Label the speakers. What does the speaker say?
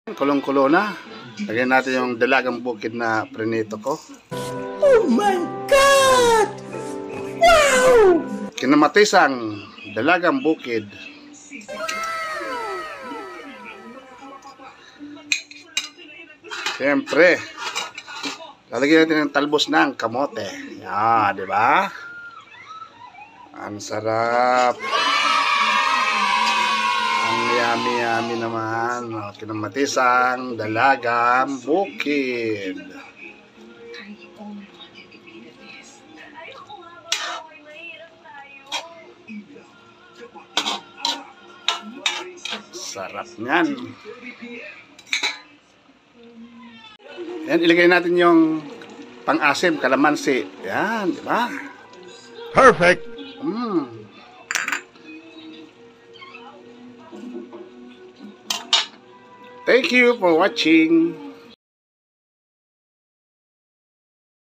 Speaker 1: Kulong-kulo na. Lagyan natin yung dalagang bukid na prinito ko.
Speaker 2: Oh my God! Wow!
Speaker 1: Kinamatisang dalagang bukid. Siyempre, lalagyan natin ng talbos ng kamote. Yan, di ba? Ang sarap. Ang yummy naman. Kinamatisang dalagang bukid. Sarap niyan. Yan, ilagay natin yung pang-asim, kalamansi. Yan, di ba?
Speaker 2: Perfect!
Speaker 1: Thank you for watching.